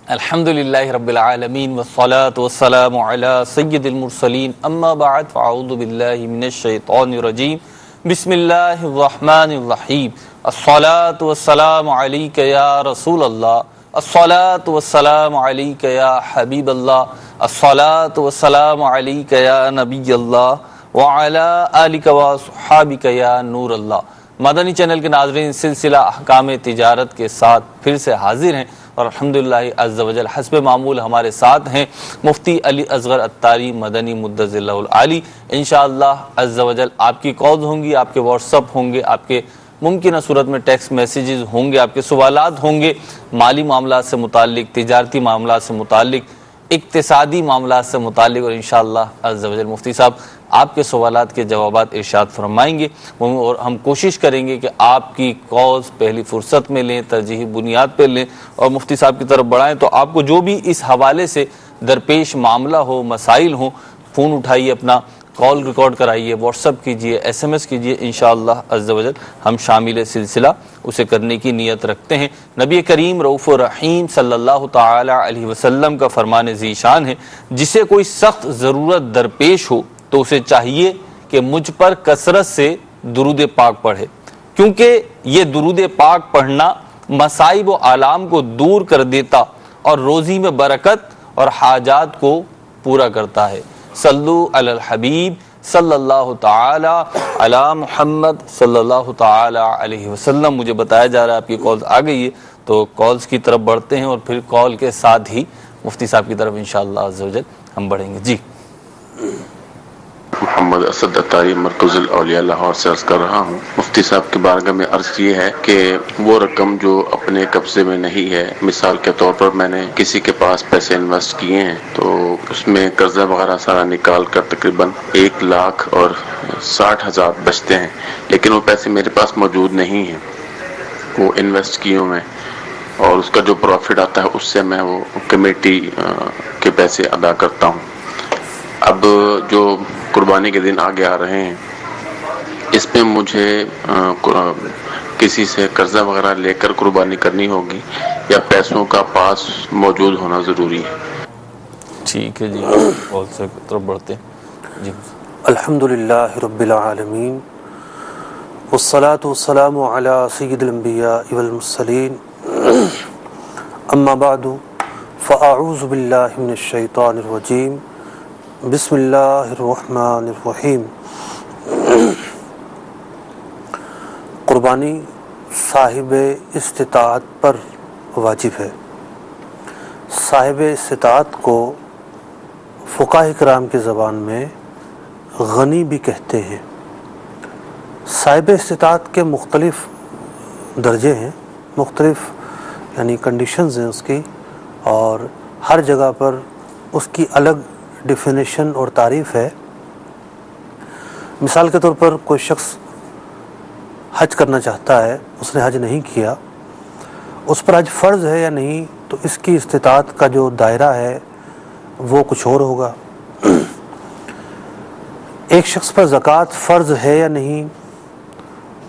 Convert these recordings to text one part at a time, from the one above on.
الحمدللہ رب العالمین والصلاة والسلام علی سید المرسلین اما بعد فاعوذ باللہ من الشیطان الرجیم بسم اللہ الرحمن الرحیم الصلاة والسلام علیک یا رسول اللہ الصلاة والسلام علیک یا حبیب اللہ الصلاة والسلام علیک یا نبی اللہ وعلی آلک وصحابک یا نور اللہ۔ مدنی چینل کے ناظرین، سلسلہ احکام تجارت کے ساتھ پھر سے حاضر ہیں اور الحمدللہ عز و جل حسب معمول ہمارے ساتھ ہیں مفتی علی اصغر عطاری مدنی مدظر اللہ العالی۔ انشاءاللہ عز و جل آپ کی کالز ہوں گی، آپ کے واٹس اپ ہوں گے، آپ کے ممکنہ صورت میں ٹیکسٹ میسیجز ہوں گے، آپ کے سوالات ہوں گے مالی معاملات سے متعلق، تجارتی معاملات سے متعلق، اقتصادی معاملات سے متعلق، اور انشاءاللہ عز و جل مفتی صاحب آپ کے سوالات کے جوابات ارشاد فرمائیں گے اور ہم کوشش کریں گے کہ آپ کی کالز پہلی فرصت میں لیں، ترجیحی بنیاد پہ لیں اور مفتی صاحب کی طرف بڑھائیں۔ تو آپ کو جو بھی اس حوالے سے درپیش معاملہ ہو، مسائل ہوں، فون اٹھائیے، اپنا کال ریکارڈ کرائیے، واٹس ایپ کیجیے، ایس ایم ایس کیجیے، انشاءاللہ عز و جل ہم شامل سلسلہ اسے کرنے کی نیت رکھتے ہیں۔ نبی کریم رؤوف الرحیم صلی اللہ تعالی علیہ وسلم کا فرمان ذی شان ہے، جسے کوئی سخت ضرورت درپیش ہو تو اسے چاہیے کہ مجھ پر کثرت سے درود پاک پڑھے، کیونکہ یہ درود پاک پڑھنا مصائب و آلام کو دور کر دیتا اور روزی میں برکت اور حاجات کو پورا کرتا ہے۔ صلو علی الحبیب صلی اللہ تعالی علی محمد صلی اللہ تعالی علیہ وسلم۔ مجھے بتایا جا رہا ہے آپ کی کالز آ گئی ہے، تو کالز کی طرف بڑھتے ہیں اور پھر کال کے ساتھ ہی مفتی صاحب کی طرف انشاءاللہ عز و جل ہم بڑھیں گے۔ جی محمد اسد عطاری مرکز الاولیاء لاہور سے عرض کر رہا ہوں۔ مفتی صاحب کی بارگاہ میں عرض یہ ہے کہ وہ رقم جو اپنے قبضے میں نہیں ہے، مثال کے طور پر میں نے کسی کے پاس پیسے انویسٹ کیے ہیں تو اس میں قرضہ وغیرہ سارا نکال کر تقریباً 1,60,000 بچتے ہیں، لیکن وہ پیسے میرے پاس موجود نہیں ہیں وہ انویسٹ کیے میں، اور اس کا جو پروفٹ آتا ہے اس سے میں وہ کمیٹی کے پیسے ادا کرتا ہوں۔ اب جو قربانی کے دن آگے آ رہے ہیں، اس میں مجھے کسی سے قرضہ وغیرہ لے کر قربانی کرنی ہوگی یا پیسوں کا پاس موجود ہونا ضروری ہے؟ ٹھیک ہے جی، کال سے طرف بڑھتے ہیں۔ جی الحمدللہ رب العالمین والصلاة والسلام علی سید الانبیاء والمرسلین اما بعد فاعوذ باللہ من الشیطان الرجیم بسم اللہ الرحمن الرحیم۔ قربانی صاحب استطاعت پر واجب ہے۔ صاحب استطاعت کو فقہاء کرام کی زبان میں غنی بھی کہتے ہیں۔ صاحب استطاعت کے مختلف درجے ہیں، مختلف یعنی کنڈیشنز ہیں اس کی، اور ہر جگہ پر اس کی الگ ڈیفینیشن اور تعریف ہے۔ مثال کے طور پر کوئی شخص حج کرنا چاہتا ہے، اس نے حج نہیں کیا، اس پر حج فرض ہے یا نہیں، تو اس کی استطاعت کا جو دائرہ ہے وہ کچھ اور ہوگا۔ ایک شخص پر زکوٰۃ فرض ہے یا نہیں،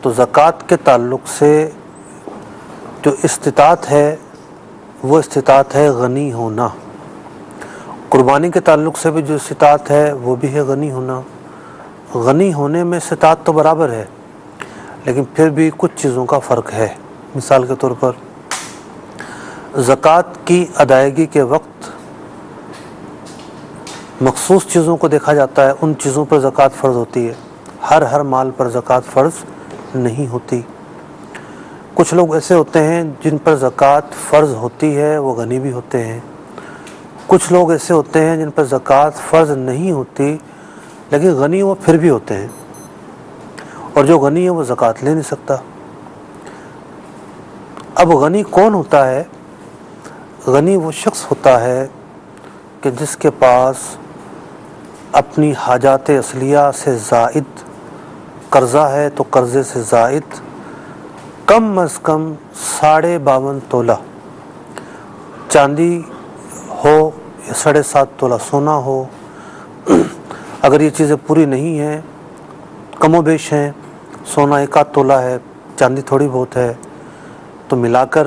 تو زکوٰۃ کے تعلق سے جو استطاعت ہے وہ استطاعت ہے غنی ہونا۔ قربانی کے تعلق سے بھی جو استطاعت ہے وہ بھی ہے غنی ہونا۔ غنی ہونے میں استطاعت تو برابر ہے، لیکن پھر بھی کچھ چیزوں کا فرق ہے۔ مثال کے طور پر زکوٰۃ کی ادائیگی کے وقت مخصوص چیزوں کو دیکھا جاتا ہے، ان چیزوں پر زکوٰۃ فرض ہوتی ہے، ہر مال پر زکوٰۃ فرض نہیں ہوتی۔ کچھ لوگ ایسے ہوتے ہیں جن پر زکوٰۃ فرض ہوتی ہے، وہ غنی بھی ہوتے ہیں۔ کچھ لوگ ایسے ہوتے ہیں جن پر زکوٰۃ فرض نہیں ہوتی لیکن غنی وہ پھر بھی ہوتے ہیں، اور جو غنی ہے وہ زکوٰۃ لے نہیں سکتا۔ اب غنی کون ہوتا ہے؟ غنی وہ شخص ہوتا ہے کہ جس کے پاس اپنی حاجات اصلیہ سے زائد قرضہ ہے، تو قرضے سے زائد کم از کم 52.5 تولہ چاندی ہو یا 7.5 تولہ سونا ہو۔ اگر یہ چیزیں پوری نہیں ہیں، کم و بیش ہیں، سونا 1 آدھ تولہ ہے، چاندی تھوڑی بہت ہے، تو ملا کر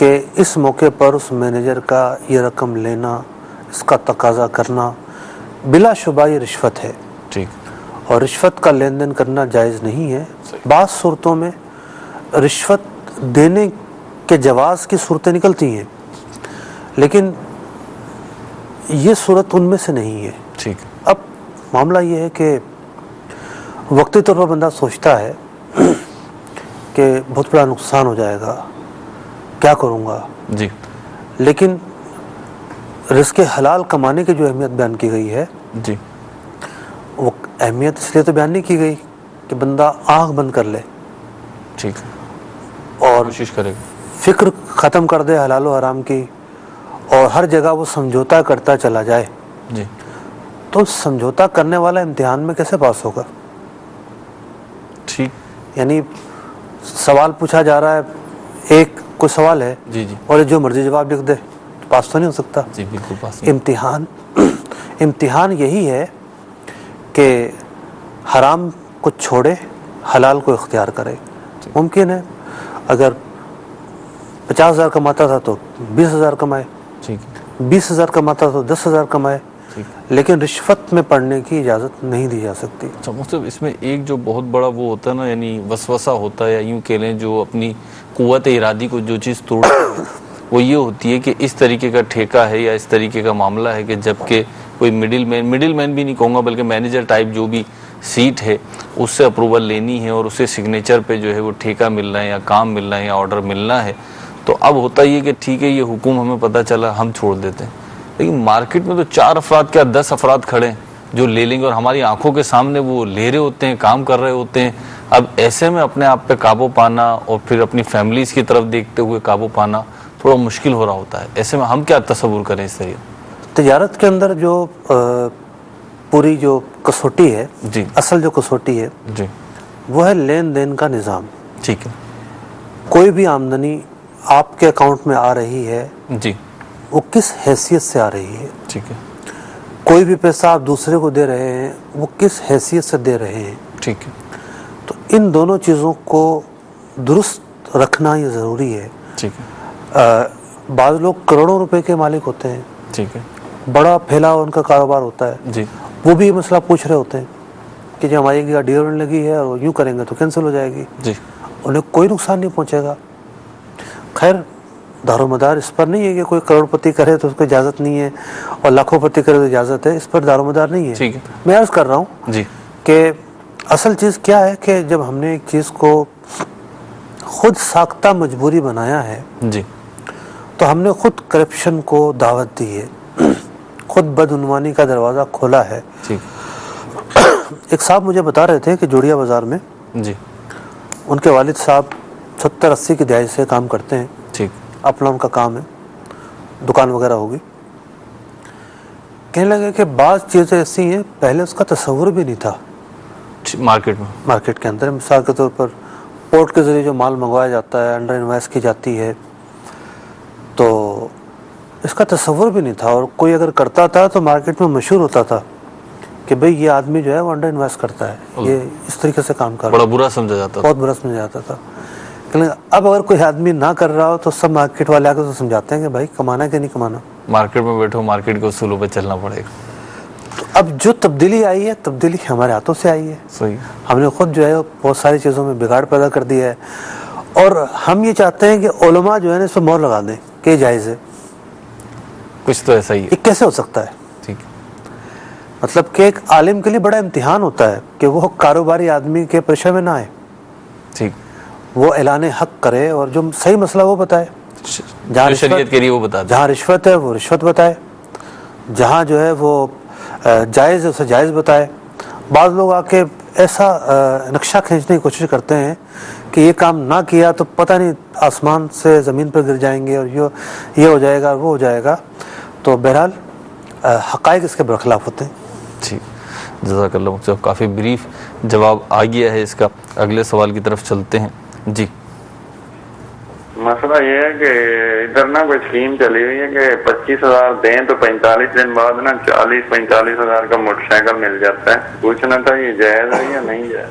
کہ اس موقع پر اس مینیجر کا یہ رقم لینا، اس کا تقاضا کرنا بلا شبہ یہ رشوت ہے، ٹھیک، اور رشوت کا لین دین کرنا جائز نہیں ہے۔ بعض صورتوں میں رشوت دینے کے جواز کی صورتیں نکلتی ہیں، لیکن یہ صورت ان میں سے نہیں ہے۔ ٹھیک، اب معاملہ یہ ہے کہ وقتی طور پر بندہ سوچتا ہے کہ بہت بڑا نقصان ہو جائے گا، کیا کروں گا، جی لیکن رزق حلال کمانے کی جو اہمیت بیان کی گئی ہے، جی، وہ اہمیت اس لیے تو بیان نہیں کی گئی کہ بندہ آنکھ بند کر لے ٹھیک، اور کوشش کرے گا، فکر ختم کر دے حلال و حرام کی، اور ہر جگہ وہ سمجھوتا کرتا چلا جائے، جی تو سمجھوتا کرنے والا امتحان میں کیسے پاس ہوگا؟ ٹھیک، یعنی سوال پوچھا جا رہا ہے، ایک کوئی سوال ہے جی جی اور جو مرضی جواب لکھ دے، پاس تو نہیں ہو سکتا۔ جی بالکل پاس امتحان یہی ہے کہ حرام کو چھوڑے، حلال کو اختیار کرے۔ ممکن ہے اگر 50,000 کماتا تھا تو 20,000 کمائے، ٹھیک 20,000 کماتا تھا تو 10,000 کمائے، ٹھیک۔ لیکن رشوت میں پڑھنے کی اجازت نہیں دی جا سکتی۔ اچھا مطلب اس میں ایک جو بہت بڑا وہ ہوتا ہے نا، یعنی وسوسہ ہوتا ہے، یا یوں کہہ لیں جو اپنی قوت ارادی کو جو چیز توڑتی ہے وہ یہ ہوتی ہے کہ اس طریقے کا ٹھیکہ ہے یا اس طریقے کا معاملہ ہے کہ جب کہ کوئی مڈل مین بھی نہیں کہوں گا بلکہ مینیجر ٹائپ جو بھی سیٹ ہے اس سے اپروول لینی ہے اور اسے سگنیچر پہ جو ہے وہ ٹھیکہ ملنا ہے یا کام ملنا ہے یا آرڈر ملنا ہے، تو اب ہوتا یہ کہ ٹھیک ہے یہ حکم ہمیں پتہ چلا ہم چھوڑ دیتے ہیں، لیکن مارکیٹ میں تو 4 افراد کیا 10 افراد کھڑے ہیں جو لے لیں گے اور ہماری آنکھوں کے سامنے وہ لے رہے ہوتے ہیں، کام کر رہے ہوتے ہیں۔ اب ایسے میں اپنے آپ پہ قابو پانا اور پھر اپنی فیملیز کی طرف دیکھتے ہوئے قابو پانا تھوڑا مشکل ہو رہا ہوتا ہے۔ ایسے میں ہم کیا تصور کریں اس طریقے؟ تجارت کے اندر جو پوری جو کسوٹی ہے، جی اصل جو کسوٹی ہے جی وہ ہے لین دین کا نظام۔ ٹھیک ہے، کوئی بھی آمدنی آپ کے اکاؤنٹ میں آ رہی ہے جی وہ کس حیثیت سے آ رہی ہے، ٹھیک ہے، کوئی بھی پیسہ آپ دوسرے کو دے رہے ہیں وہ کس حیثیت سے دے رہے ہیں، ٹھیک ہے، تو ان دونوں چیزوں کو درست رکھنا یہ ضروری ہے۔ ٹھیک ہے، بعض لوگ کروڑوں روپے کے مالک ہوتے ہیں، ٹھیک ہے، بڑا پھیلا ان کا کاروبار ہوتا ہے، جی وہ بھی یہ مسئلہ پوچھ رہے ہوتے ہیں کہ جو ہماری گاڑی ہونے لگی ہے اور یوں کریں گے تو کینسل ہو جائے گی، جی انہیں کوئی نقصان نہیں پہنچے گا۔ خیر دار و مدار اس پر نہیں ہے کہ کوئی کروڑ پتی کرے تو اس کو اجازت نہیں ہے اور لاکھوں پتی کرے تو اجازت ہے، اس پر دار و مدار نہیں ہے۔ ٹھیک ہے، میں عرض کر رہا ہوں جی کہ اصل چیز کیا ہے کہ جب ہم نے ایک چیز کو خود ساختہ مجبوری بنایا ہے جی تو ہم نے خود کرپشن کو دعوت دی ہے، خود بدعنوانی کا دروازہ کھولا ہے۔ ٹھیک، ایک صاحب مجھے بتا رہے تھے کہ جوڑیا بازار میں جی ان کے والد صاحب 70-80 کی دہائی سے کام کرتے ہیں، ٹھیک، اپنا ان کا کام ہے، دکان وغیرہ ہوگی۔ کہنے لگے کہ بعض چیزیں ایسی ہیں پہلے اس کا تصور بھی نہیں تھا مارکیٹ میں، مارکیٹ کے اندر۔ مثال کے طور پر پورٹ کے ذریعے جو مال منگوایا جاتا ہے، انڈر انوائس کی جاتی ہے، تو اس کا تصور بھی نہیں تھا، اور کوئی اگر کرتا تھا تو مارکیٹ میں مشہور ہوتا تھا کہ بھئی یہ آدمی جو ہے وہ انڈر انوائس کرتا ہے، یہ اس طریقے سے کام کر رہا ہے، بڑا برا سمجھا جاتا بہت برا سمجھا جاتا تھا۔ لیکن اب اگر کوئی آدمی نہ کر رہا ہو تو سب مارکیٹ والے آ کے تو سمجھاتے ہیں کہ بھائی کمانا ہے کہ نہیں کمانا۔ مارکیٹ میں بیٹھو، مارکیٹ کے اصولوں پہ چلنا پڑے گا۔ تو اب جو تبدیلی آئی ہے، تبدیلی ہمارے ہاتھوں سے آئی ہے، صحیح، ہم نے خود جو ہے بہت ساری چیزوں میں بگاڑ پیدا کر دیا ہے، اور ہم یہ چاہتے ہیں کہ علماء جو ہے نا اس پہ مہر لگا دیں کہ یہ جائز ہے۔ کچھ تو ایسا ہی ہے، یہ کیسے ہو سکتا ہے؟ ٹھیک، مطلب کہ ایک عالم کے لیے بڑا امتحان ہوتا ہے کہ وہ کاروباری آدمی کے پریشر میں نہ آئے، ٹھیک، وہ اعلان حق کرے اور جو صحیح مسئلہ وہ بتائے، جو شریعت کے لیے وہ بتا دیں، جہاں رشوت ہے وہ رشوت بتائے، جہاں جو ہے وہ جائز ہے اسے جائز بتائے۔ بعض لوگ آ کے ایسا نقشہ کھینچنے کی کوشش کرتے ہیں کہ یہ کام نہ کیا تو پتہ نہیں آسمان سے زمین پر گر جائیں گے اور یہ ہو جائے گا وہ ہو جائے گا، تو بہرحال حقائق اس کے برخلاف ہوتے ہیں۔ ٹھیک، جزاک اللہ مختلف، کافی بریف جواب آ گیا ہے اس کا۔ اگلے سوال کی طرف چلتے ہیں۔ جی مسئلہ یہ ہے کہ ادھر نا کوئی اسکیم چلی ہوئی ہے کہ 25,000 دیں تو 45 دن بعد نا 40-45 ہزار کا موٹر سائیکل مل جاتا ہے۔ پوچھنا تھا یہ جائز ہے یا نہیں جائز؟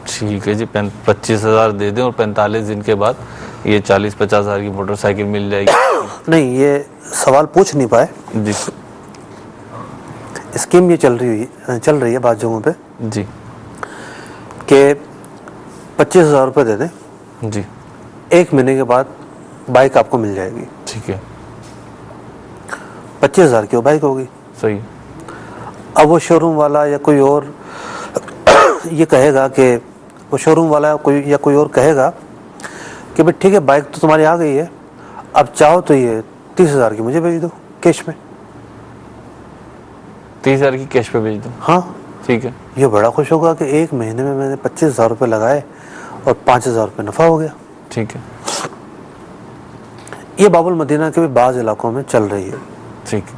ٹھیک ہے جی، 25,000 دے دیں اور 45 دن کے بعد یہ 40-50 ہزار کی موٹر سائیکل مل جائے گی؟ نہیں، یہ سوال پوچھ نہیں پائے. جی اسکیم یہ چل رہی ہے بعض جگہوں پہ جی کہ 25,000 روپے دے دیں، جی 1 مہینے کے بعد بائک آپ کو مل جائے گی. ٹھیک ہے 25,000 کی وہ بائک ہوگی. صحیح. اب وہ شو روم والا یا کوئی اور یہ کہے گا کہ وہ شو روم والا یا کوئی اور کہے گا کہ بھائی ٹھیک ہے بائک تو تمہاری آ گئی ہے، اب چاہو تو یہ 30,000 کی مجھے بھیج دو کیش میں. 30,000 کی کیش پہ بھیج دو. ہاں ٹھیک ہے. یہ بڑا خوش ہوگا کہ 1 مہینے میں نے 25,000 روپے لگائے اور 5,000 روپے نفع ہو گیا. ٹھیک ہے. یہ باب المدینہ کے بھی بعض علاقوں میں چل رہی ہے. ٹھیک ہے.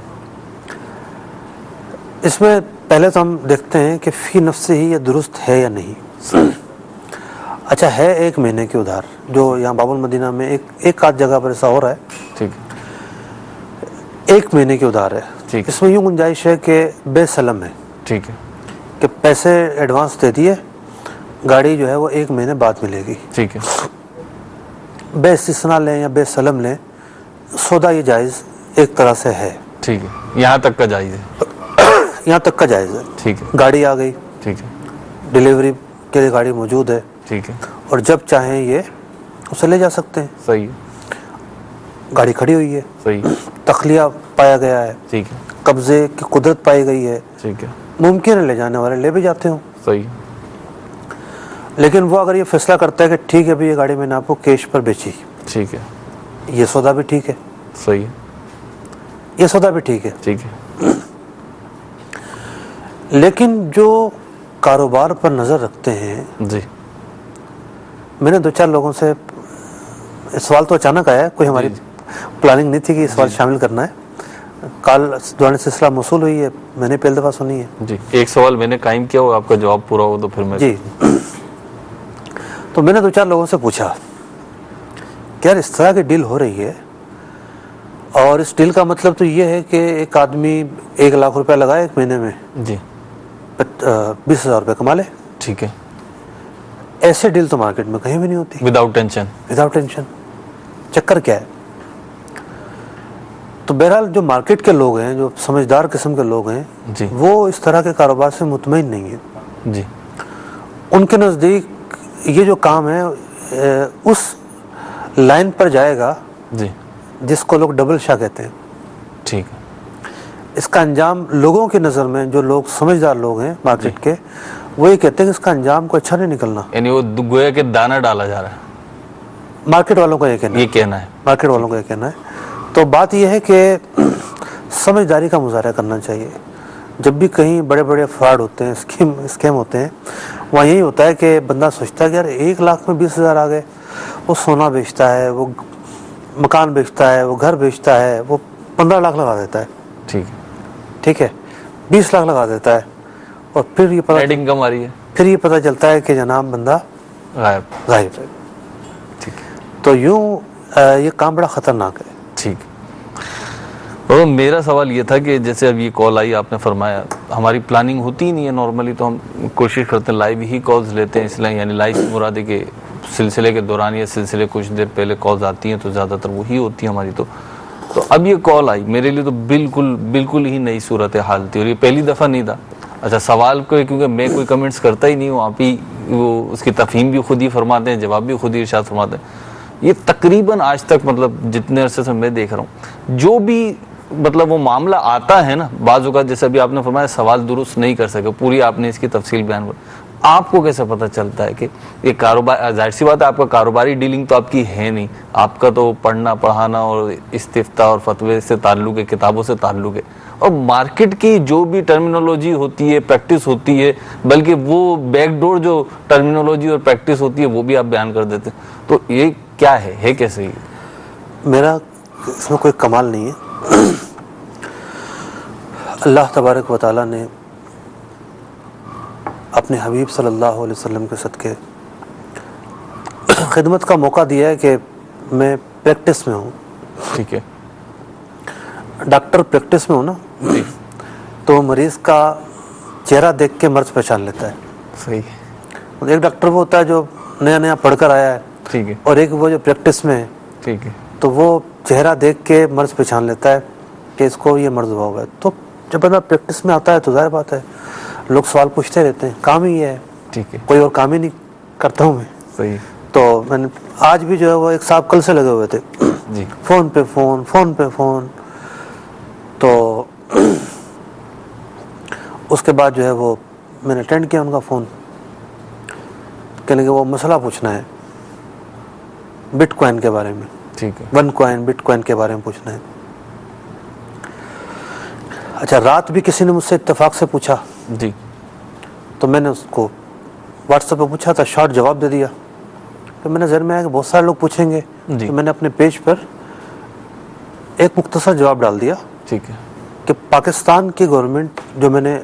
اس میں پہلے تو ہم دیکھتے ہیں کہ فی نفس ہی یہ درست ہے یا نہیں. اچھا ہے 1 مہینے کی ادھار جو یہاں باب المدینہ میں ایک آدھ جگہ پر ایسا ہو رہا ہے. ٹھیک ہے. 1 مہینے کی ادھار ہے. ٹھیک. اس میں یوں گنجائش ہے کہ بے سلم ہے. ٹھیک ہے. کہ پیسے ایڈوانس دے دیے، گاڑی جو ہے وہ 1 مہینے بعد ملے گی. ٹھیک ہے. بے استثناء لیں یا بے سلم لیں، سودا یہ جائز ایک طرح سے ہے. ٹھیک ہے. یہاں تک کا جائز ہے. یہاں تک کا جائز ہے. ٹھیک ہے. گاڑی آ گئی، ٹھیک ہے. ڈیلیوری کے لیے گاڑی موجود ہے. ٹھیک ہے. اور جب چاہیں یہ اسے لے جا سکتے ہیں. صحیح. گاڑی کھڑی ہوئی ہے. صحیح. تخلیہ پایا گیا ہے. ٹھیک ہے. قبضے کی قدرت پائی گئی ہے. ٹھیک ہے. ممکن ہے لے جانے والے لے بھی جاتے ہوں. صحیح. لیکن وہ اگر یہ فیصلہ کرتا ہے کہ ٹھیک ہے یہ گاڑی میں نے آپ کو کیش پر بیچی، ٹھیک ہے. یہ سودا بھی ٹھیک ہے. صحیح. یہ سودا بھی ٹھیک ہے. ٹھیک ہے. لیکن جو کاروبار پر نظر رکھتے ہیں، جی میں نے 2-4 لوگوں سے سوال تو اچانک آیا ہے، کوئی ہماری پلاننگ نہیں تھی کہ یہ سوال شامل کرنا ہے. کال دوران سلسلہ موصول ہوئی ہے، میں نے پہلی دفعہ سنی ہے. جی ایک سوال میں نے قائم کیا ہوا، آپ کا جواب پورا ہو تو پھر میں جی تو میں نے 2-4 لوگوں سے پوچھا کہ یار اس طرح کی ڈیل ہو رہی ہے اور اس ڈیل کا مطلب تو یہ ہے کہ ایک آدمی 1 لاکھ روپیہ لگائے 1 مہینے میں، جی 20,000 روپے کما لے. ٹھیک ہے. ایسے ڈیل تو مارکیٹ میں کہیں بھی نہیں ہوتی. Without tension. Without tension. چکر کیا ہے؟ تو بہرحال جو مارکیٹ کے لوگ ہیں، جو سمجھدار قسم کے لوگ ہیں، جی وہ اس طرح کے کاروبار سے مطمئن نہیں ہیں. جی ان کے نزدیک یہ جو کام ہے اس لائن پر جائے گا جی جس کو لوگ ڈبل شاہ کہتے ہیں. ٹھیک ہے. اس کا انجام لوگوں کی نظر میں، جو لوگ سمجھدار لوگ ہیں مارکیٹ کے، وہ یہ کہتے ہیں کہ اس کا انجام کو اچھا نہیں نکلنا. یعنی وہ گویا کہ دانہ ڈالا جا رہا ہے. مارکیٹ والوں کا یہ کہنا ہے. مارکیٹ والوں کا یہ کہنا ہے. تو بات یہ ہے کہ سمجھداری کا مظاہرہ کرنا چاہیے. جب بھی کہیں بڑے بڑے فراڈ ہوتے ہیں، اسکیم ہوتے ہیں، وہاں یہی ہوتا ہے کہ بندہ سوچتا ہے کہ یار 1 لاکھ میں 20,000 آ گئے. وہ سونا بیچتا ہے، وہ مکان بیچتا ہے، وہ گھر بیچتا ہے، وہ 15 لاکھ لگا دیتا ہے. ٹھیک ہے 20 لاکھ لگا دیتا ہے اور پھر یہ پتہ چلتا ہے کہ جناب بندہ غائب ہے. تو یوں یہ کام بڑا خطرناک ہے. ٹھیک. اور میرا سوال یہ تھا کہ جیسے اب یہ کال آئی، آپ نے فرمایا ہماری پلاننگ ہوتی ہی نہیں ہے نارملی، تو ہم کوشش کرتے ہیں لائیو ہی کالز لیتے ہیں. اس لیے یعنی لائیو مراد ہے کہ سلسلے کے دوران یا سلسلے کچھ دیر پہلے کالز آتی ہیں تو زیادہ تر وہی ہوتی ہیں ہماری. تو اب یہ کال آئی میرے لیے تو بالکل ہی نئی صورت حال تھی اور یہ پہلی دفعہ نہیں تھا. اچھا سوال کو کیونکہ میں کوئی کمنٹس کرتا ہی نہیں ہوں، آپ ہی وہ اس کی تفہیم بھی خود ہی فرماتے ہیں، جواب بھی خود ہی ارشاد فرماتے ہیں. یہ تقریباً آج تک مطلب جتنے عرصے سے میں دیکھ رہا ہوں، جو بھی مطلب وہ معاملہ آتا ہے نا، بعض اوقات جیسے ابھی آپ نے فرمایا سوال درست نہیں کر سکے، پوری آپ نے اس کی تفصیل بیان کر. آپ کو کیسے پتہ چلتا ہے کہ یہ کاروبار، ظاہر سی بات ہے آپ کا کاروباری ڈیلنگ تو آپ کی ہے نہیں، آپ کا تو پڑھنا پڑھانا اور استفتاء اور فتوے سے تعلق ہے، کتابوں سے تعلق ہے، اور مارکیٹ کی جو بھی ٹرمینالوجی ہوتی ہے، پریکٹس ہوتی ہے، بلکہ وہ بیک ڈور جو ٹرمینالوجی اور پریکٹس ہوتی ہے وہ بھی آپ بیان کر دیتے ہیں. تو یہ کیا ہے کیسے؟ میرا اس میں کوئی کمال نہیں ہے. اللہ تبارک و تعالیٰ نے اپنے حبیب صلی اللہ علیہ وسلم کے صدقے خدمت کا موقع دیا ہے کہ میں پریکٹس میں ہوں. ٹھیک ہے. ڈاکٹر پریکٹس میں ہوں نا، تو مریض کا چہرہ دیکھ کے مرض پہچان لیتا ہے. صحیح. ایک ڈاکٹر وہ ہوتا ہے جو نیا پڑھ کر آیا ہے، ٹھیک ہے اور ایک وہ جو پریکٹس میں ہے، ٹھیک ہے تو وہ چہرہ دیکھ کے مرض پہچان لیتا ہے کہ اس کو یہ مرض ہوا ہوا ہے. تو جب بندہ پریکٹس میں آتا ہے تو ظاہر بات ہے لوگ سوال پوچھتے رہتے ہیں، کام ہی یہ ہے، ٹھیک ہے کوئی اور کام ہی نہیں کرتا ہوں میں. صحیح. تو میں نے آج بھی جو ہے وہ ایک صاحب کل سے لگے ہوئے تھے، جی فون پہ فون فون پہ فون. تو اس کے بعد جو ہے وہ میں نے اٹینڈ کیا ان کا فون، کہنے کہ وہ مسئلہ پوچھنا ہے بٹ کوائن کے بارے میں، ٹھیک ہے ون کوائن بٹ کوائن کے بارے میں پوچھنا ہے. اچھا رات بھی کسی نے مجھ سے اتفاق سے پوچھا جی تو میں نے اس کو واٹس ایپ پہ پوچھا تھا، شارٹ جواب دے دیا. تو میں نے ذہن میں آیا کہ بہت سارے لوگ پوچھیں گے، جی. تو میں نے اپنے پیج پر ایک مختصر جواب ڈال دیا ٹھیک ہے کہ پاکستان کی گورنمنٹ، جو میں نے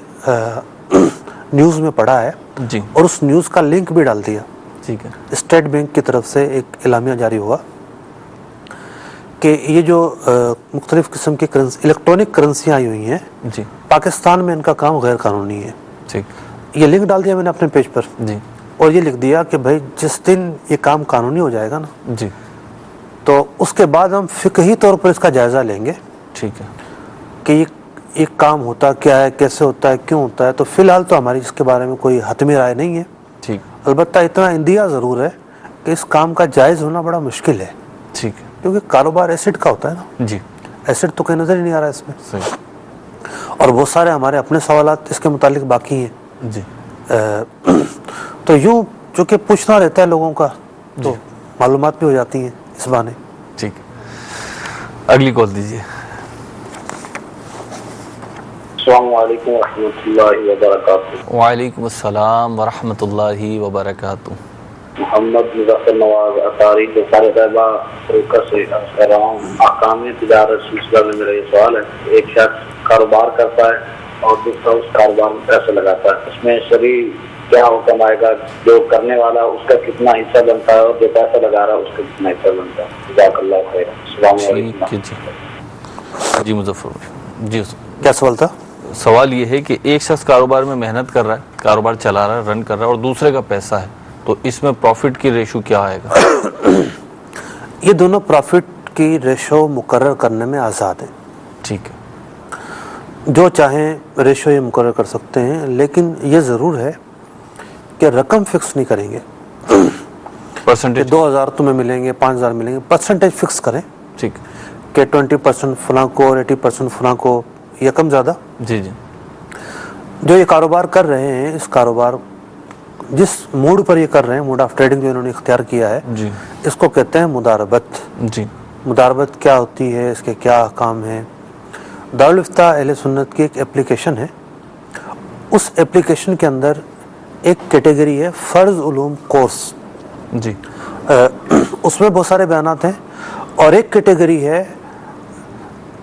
نیوز میں پڑھا ہے جی اور اس نیوز کا لنک بھی ڈال دیا، ٹھیک ہے اسٹیٹ بینک کی طرف سے ایک اعلامیہ جاری ہوا کہ یہ جو مختلف قسم کی الیکٹرانک کرنسیاں آئی ہوئی ہیں جی پاکستان میں ان کا کام غیر قانونی ہے. ٹھیک یہ لنک ڈال دیا میں نے اپنے پیج پر، جی اور یہ لکھ دیا کہ بھائی جس دن یہ کام قانونی ہو جائے گا نا جی تو اس کے بعد ہم فقہی طور پر اس کا جائزہ لیں گے ٹھیک ہے کہ یہ کام ہوتا کیا ہے، کیسے ہوتا ہے، کیوں ہوتا ہے. تو فی الحال تو ہماری اس کے بارے میں کوئی حتمی رائے نہیں ہے. ٹھیک البتہ اتنا اندیا ضرور ہے کہ اس کام کا جائز ہونا بڑا مشکل ہے، ٹھیک ہے کیونکہ کاروبار ایسڈ کا ہوتا ہے نا، جی ایسڈ تو کوئی نظر ہی نہیں آ رہا اس میں. صحیح. اور بہت سارے ہمارے اپنے سوالات اس کے متعلق باقی ہیں. جی تو یوں چونکہ پوچھنا رہتا ہے لوگوں کا تو معلومات بھی ہو جاتی ہیں اس بہانے. ٹھیک ہے اگلی کال دیجیے. السلام علیکم ورحمۃ اللہ وبرکاتہ. وعلیکم السلام ورحمۃ اللہ وبرکاتہ. محمد مظفر نواز اطاری کے سارے طیبہ طریقہ سے کر رہا ہوں. احکام تجارت سلسلہ میں میرا یہ سوال ہے، ایک شخص کاروبار کرتا ہے اور دوسرا اس کاروبار میں پیسہ لگاتا ہے، اس میں شرعی کیا حکم آئے گا؟ جو کرنے والا اس کا کتنا حصہ بنتا ہے اور جو پیسہ لگا رہا ہے اس کا کتنا حصہ بنتا ہے؟ جزاک اللہ خیر. السلام ٹھیک ہے علیکم. جی مظفر بھائی. جی کیا سوال تھا؟ سوال یہ ہے کہ ایک شخص کاروبار میں محنت کر رہا ہے، کاروبار چلا رہا ہے، رن کر رہا ہے، اور دوسرے کا پیسہ ہے، تو اس میں پروفٹ کی ریشو کیا آئے گا؟ یہ دونوں پروفٹ کی ریشو مقرر کرنے میں آزاد ہیں. ٹھیک ہے جو چاہیں ریشو یہ مقرر کر سکتے ہیں، لیکن یہ ضرور ہے کہ رقم فکس نہیں کریں گے کہ پرسنٹیج. 2000 تمہیں ملیں گے، 5000 ملیں گے. پرسنٹیج فکس کریں ٹھیک کہ 20% فلاں کو اور 80% فلاں کو، یا کم زیادہ. جی جی جو یہ کاروبار کر رہے ہیں، اس کاروبار جس موڈ پر یہ کر رہے ہیں، موڈ آف ٹریڈنگ جو انہوں نے اختیار کیا ہے، جی اس کو کہتے ہیں مداربت. جی مداربت کیا ہوتی ہے، اس کے کیا احکام ہیں؟ دارالفتہ اہل سنت کی ایک اپلیکیشن ہے، اس اپلیکیشن کے اندر ایک کیٹیگری ہے فرض علوم کورس. جی اس میں بہت سارے بیانات ہیں، اور ایک کیٹیگری ہے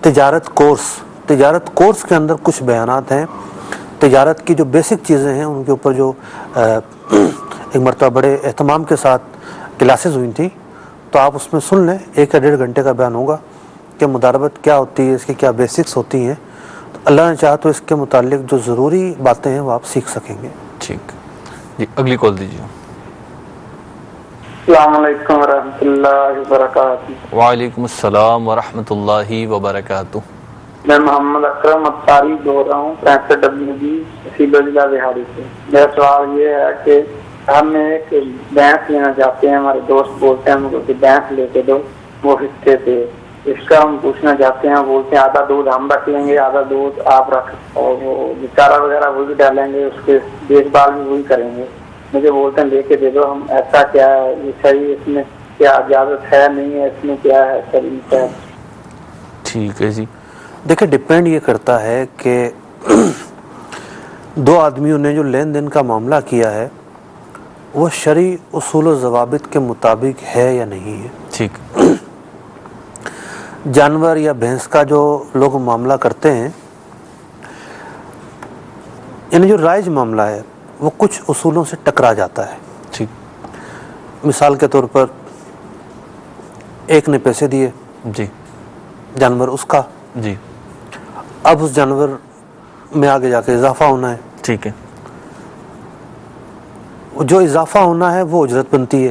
تجارت کورس. تجارت کورس کے اندر کچھ بیانات ہیں، تجارت کی جو بیسک چیزیں ہیں ان کے اوپر جو ایک مرتبہ بڑے اہتمام کے ساتھ کلاسز ہوئی تھیں. تو آپ اس میں سن لیں، 1 یا 1.5 گھنٹے کا بیان ہوگا کہ مداربت کیا ہوتی ہے، اس کی کیا بیسکس ہوتی ہیں. تو اللہ نے چاہا تو اس کے متعلق جو ضروری باتیں ہیں وہ آپ سیکھ سکیں گے. ٹھیک. جی اگلی کال دیجیے. السلام علیکم ورحمۃ اللہ وبرکاتہ. وعلیکم السلام ورحمۃ اللہ وبرکاتہ. میں محمد اکرم اطاری بول رہا ہوں 65WB سیلو ضلع بہاری سے. میرا سوال یہ ہے کہ ہم ایک بھینس لینا چاہتے ہیں، ہمارے دوست بولتے ہیں ہم کو کہ بھینس لے کے دو وہ حصے پہ. اس کا ہم پوچھنا چاہتے ہیں، بولتے ہیں آدھا دودھ ہم رکھ لیں گے، آدھا دودھ آپ رکھ، اور وہ چارہ وغیرہ وہ بھی ڈالیں گے، اس کے دیکھ بھال بھی وہی کریں گے. مجھے بولتے ہیں لے کے دے دو. ہم ایسا کیا ہے، یہ صحیح، اس میں کیا اجازت ہے نہیں ہے، اس میں کیا ہے صحیح ہے؟ ٹھیک ہے جی. دیکھیں ڈپینڈ یہ کرتا ہے کہ دو آدمیوں نے جو لین دین کا معاملہ کیا ہے وہ شرعی اصول و ضوابط کے مطابق ہے یا نہیں ہے. ٹھیک. جانور یا بھینس کا جو لوگ معاملہ کرتے ہیں، یعنی جو رائج معاملہ ہے وہ کچھ اصولوں سے ٹکرا جاتا ہے. ٹھیک. مثال کے طور پر ایک نے پیسے دیے، جی جانور اس کا، جی اب اس جانور میں آگے جا کے اضافہ ہونا ہے. ٹھیک ہے. جو اضافہ ہونا ہے وہ اجرت بنتی ہے.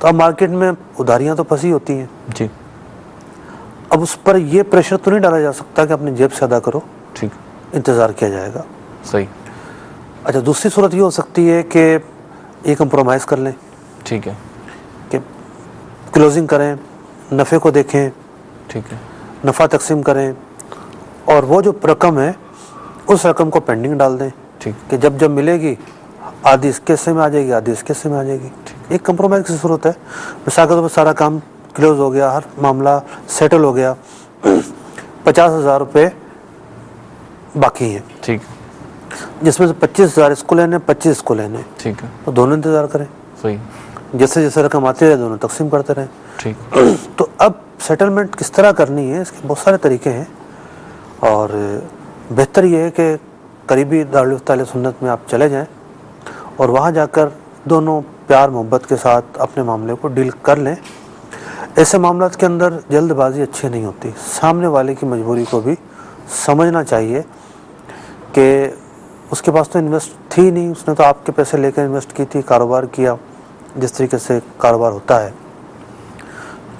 تو اب مارکیٹ میں ادھاریاں تو پھنسی ہوتی ہیں جی. اب اس پر یہ پریشر تو نہیں ڈالا جا سکتا کہ اپنی جیب سے ادا کرو, ٹھیک, انتظار کیا جائے گا. صحیح. اچھا, دوسری صورت یہ ہو سکتی ہے کہ یہ کمپرومائز کر لیں, ٹھیک ہے, کہ کلوزنگ کریں, نفع کو دیکھیں, ٹھیک ہے, نفع تقسیم کریں, اور وہ جو رقم ہے اس رقم کو پینڈنگ ڈال دیں, ٹھیک, کہ جب جب ملے گی آدھی اس کے حصے میں آ جائے گی, آدھی اس کے حصے میں آ جائے گی. ایک کمپرومائز کی ضرورت ہے. مثال کے طور پر سارا کام کلوز ہو گیا, ہر معاملہ سیٹل ہو گیا, 50,000 روپے باقی ہیں, ٹھیک, جس میں سے 25,000 اس کو لینے, 25 اس کو لینے, ٹھیک ہے, تو دونوں انتظار کریں. صحیح, جیسے جیسے رقم آتی رہے دونوں تقسیم کرتے رہیں. ٹھیک. تو اب سیٹلمنٹ کس طرح کرنی ہے, اس کے بہت سارے طریقے ہیں, اور بہتر یہ ہے کہ قریبی دارالفتہ اہل سنت میں آپ چلے جائیں اور وہاں جا کر دونوں پیار محبت کے ساتھ اپنے معاملے کو ڈیل کر لیں. ایسے معاملات کے اندر جلد بازی اچھی نہیں ہوتی. سامنے والے کی مجبوری کو بھی سمجھنا چاہیے کہ اس کے پاس تو انویسٹ تھی نہیں, اس نے تو آپ کے پیسے لے کر انویسٹ کی تھی, کاروبار کیا جس طریقے سے کاروبار ہوتا ہے.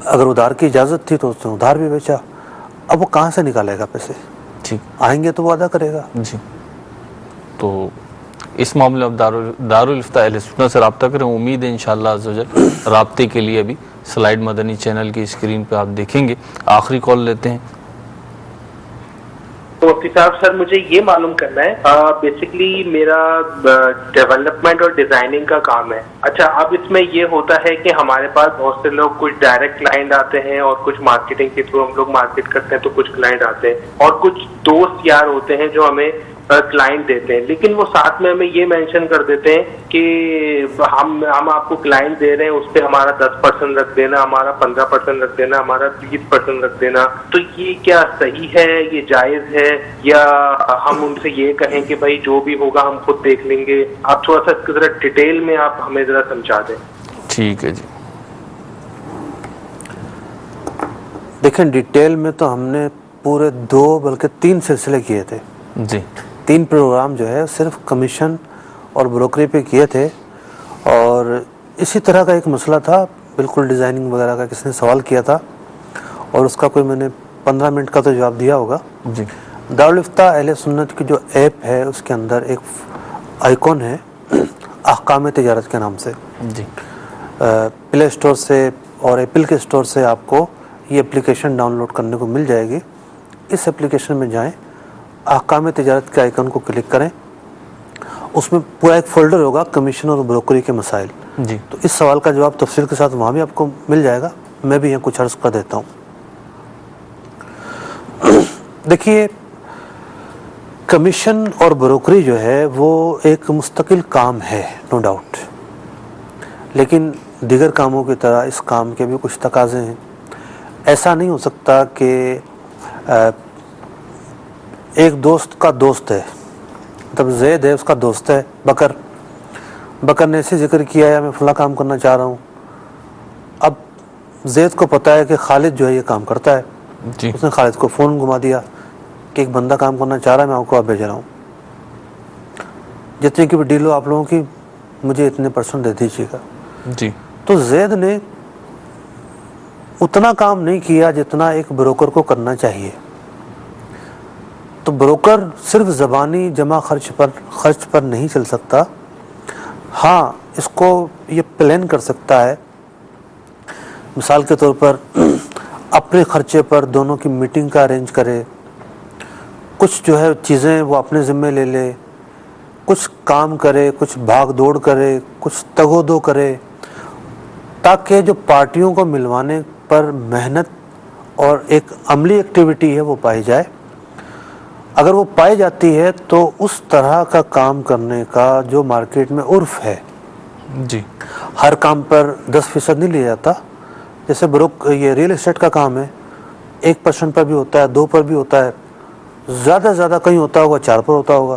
اگر ادھار کی اجازت تھی تو اس نے ادھار بھی بیچا, اب وہ کہاں سے نکالے گا پیسے؟ ٹھیک, آئیں گے تو وہ ادا کرے گا. جی. تو اس معاملے میں دارالفتہ اہل سنت سے رابطہ کریں. امید ہے انشاءاللہ عز و جل رابطے کے لیے ابھی سلائیڈ مدنی چینل کی اسکرین پہ آپ دیکھیں گے. آخری کال لیتے ہیں. تو مفتی صاحب سر مجھے یہ معلوم کرنا ہے, بیسکلی میرا ڈیولپمنٹ اور ڈیزائننگ کا کام ہے. اچھا, اب اس میں یہ ہوتا ہے کہ ہمارے پاس بہت سے لوگ, کچھ ڈائریکٹ کلائنٹ آتے ہیں اور کچھ مارکیٹنگ کے تھرو ہم لوگ مارکیٹ کرتے ہیں, تو کچھ کلائنٹ آتے ہیں اور کچھ دوست یار ہوتے ہیں جو ہمیں کلائنٹ دیتے ہیں, لیکن وہ ساتھ میں ہمیں یہ مینشن کر دیتے ہیں کہ ہم آپ کو کلائنٹ دے رہے ہیں, اس پہ ہمارا 10% رکھ دینا, ہمارا 15% رکھ دینا, ہمارا 20% رکھ دینا. تو یہ کیا صحیح ہے, یہ جائز ہے, یا ہم ان سے یہ کہیں کہ بھائی جو بھی ہوگا ہم خود دیکھ لیں گے؟ آپ تھوڑا سا ذرا ڈیٹیل میں آپ ہمیں ذرا سمجھا دیں. ٹھیک ہے جی. دیکھیں, ڈیٹیل میں تو ہم نے پورے 2 بلکہ 3 سلسلے کیے تھے جی. 3 پروگرام جو ہے صرف کمیشن اور بروکری پہ کیے تھے, اور اسی طرح کا ایک مسئلہ تھا, بالکل ڈیزائننگ وغیرہ کا کس نے سوال کیا تھا, اور اس کا کوئی میں نے 15 منٹ کا تو جواب دیا ہوگا. جی. دارالفتہ اہل سنت کی جو ایپ ہے اس کے اندر ایک آئیکن ہے احکام تجارت کے نام سے. جی. پلے اسٹور سے اور ایپل کے اسٹور سے آپ کو یہ اپلیکیشن ڈاؤن لوڈ کرنے کو مل جائے گی. اس اپلیکیشن میں جائیں, احکام تجارت کے آئیکن کو کلک کریں, اس میں پورا ایک فولڈر ہوگا کمیشن اور بروکری کے مسائل. جی. تو اس سوال کا جواب تفصیل کے ساتھ وہاں بھی آپ کو مل جائے گا. میں بھی یہاں کچھ عرض کر دیتا ہوں. دیکھیے, کمیشن اور بروکری جو ہے وہ ایک مستقل کام ہے, نو ڈاؤٹ, لیکن دیگر کاموں کی طرح اس کام کے بھی کچھ تقاضے ہیں. ایسا نہیں ہو سکتا کہ ایک دوست کا دوست ہے, مطلب زید ہے اس کا دوست ہے بکر نے ایسے ذکر کیا ہے میں فلاں کام کرنا چاہ رہا ہوں. اب زید کو پتہ ہے کہ خالد جو ہے یہ کام کرتا ہے, جی. اس نے خالد کو فون گھما دیا کہ ایک بندہ کام کرنا چاہ رہا ہے, میں آپ کو بھیج رہا ہوں, جتنے کی بھی ڈیل ہو آپ لوگوں کی مجھے اتنے % دے دیجیے گا. جی. تو زید نے اتنا کام نہیں کیا جتنا ایک بروکر کو کرنا چاہیے. تو بروکر صرف زبانی جمع خرچ پر نہیں چل سکتا. ہاں, اس کو یہ پلان کر سکتا ہے, مثال کے طور پر اپنے خرچے پر دونوں کی میٹنگ کا ارینج کرے, کچھ جو ہے چیزیں وہ اپنے ذمہ لے لے, کچھ کام کرے, کچھ بھاگ دوڑ کرے, کچھ تگ و دو کرے, تاکہ جو پارٹیوں کو ملوانے پر محنت اور ایک عملی ایکٹیویٹی ہے وہ پائی جائے. اگر وہ پائی جاتی ہے تو اس طرح کا کام کرنے کا جو مارکیٹ میں عرف ہے, جی, ہر کام پر 10% نہیں لیا جاتا. جیسے یہ ریئل اسٹیٹ کا کام ہے, 1% پر بھی ہوتا ہے, 2 پر بھی ہوتا ہے, زیادہ سے زیادہ کہیں ہوتا ہوگا 4 پر ہوتا ہوگا.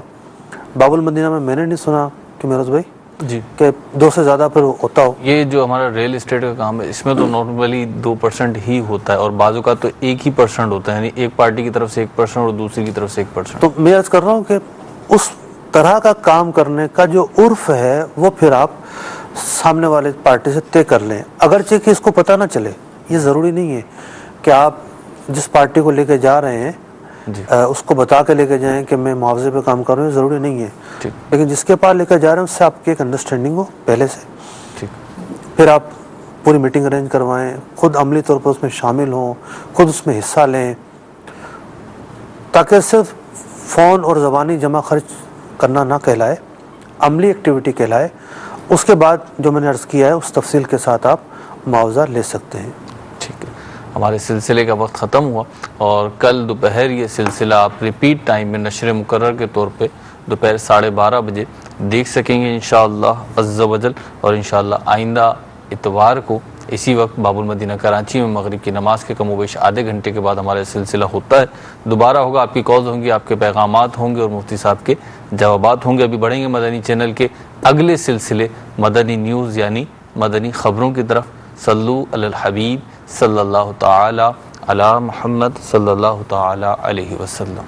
باب المدینہ میں نے نہیں سنا کہ میروز بھائی جی, کہ 2 سے زیادہ پر ہوتا ہو. یہ جو ہمارا ریئل اسٹیٹ کا کام ہے اس میں تو نارملی 2% ہی ہوتا ہے, اور بعض اوقات تو 1% ہوتا ہے, یعنی ایک پارٹی کی طرف سے 1% اور دوسری کی طرف سے 1%. تو میں عرض کر رہا ہوں کہ اس طرح کا کام کرنے کا جو عرف ہے وہ پھر آپ سامنے والے پارٹی سے طے کر لیں، اگرچہ کہ اس کو پتہ نہ چلے. یہ ضروری نہیں ہے کہ آپ جس پارٹی کو لے کے جا رہے ہیں اس کو بتا کے لے کے جائیں کہ میں معاوضے پہ کام کر رہا ہوں، ضروری نہیں ہے. لیکن جس کے پاس لے کے جا رہے ہیں اس سے آپ کی ایک انڈرسٹینڈنگ ہو پہلے سے، پھر آپ پوری میٹنگ ارینج کروائیں، خود عملی طور پر اس میں شامل ہوں، خود اس میں حصہ لیں، تاکہ صرف فون اور زبانی جمع خرچ کرنا نہ کہلائے، عملی ایکٹیویٹی کہلائے. اس کے بعد جو میں نے عرض کیا ہے اس تفصیل کے ساتھ آپ معاوضہ لے سکتے ہیں. ٹھیک ہے، ہمارے سلسلے کا وقت ختم ہوا اور کل دوپہر یہ سلسلہ آپ ریپیٹ ٹائم میں نشر مقرر کے طور پہ دوپہر 12:30 بجے دیکھ سکیں گے انشاءاللہ عز و جل. اور انشاءاللہ آئندہ اتوار کو اسی وقت باب المدینہ کراچی میں مغرب کی نماز کے کم و بیش آدھے گھنٹے کے بعد ہمارا سلسلہ ہوتا ہے. دوبارہ ہوگا، آپ کی کالز ہوں گی، آپ کے پیغامات ہوں گے اور مفتی صاحب کے جوابات ہوں گے. ابھی بڑھیں گے مدنی چینل کے اگلے سلسلے مدنی نیوز یعنی مدنی خبروں کی طرف. صلو علی الحبیب صلی اللہ تعالی علی محمد صلی اللہ تعالی علیہ وسلم.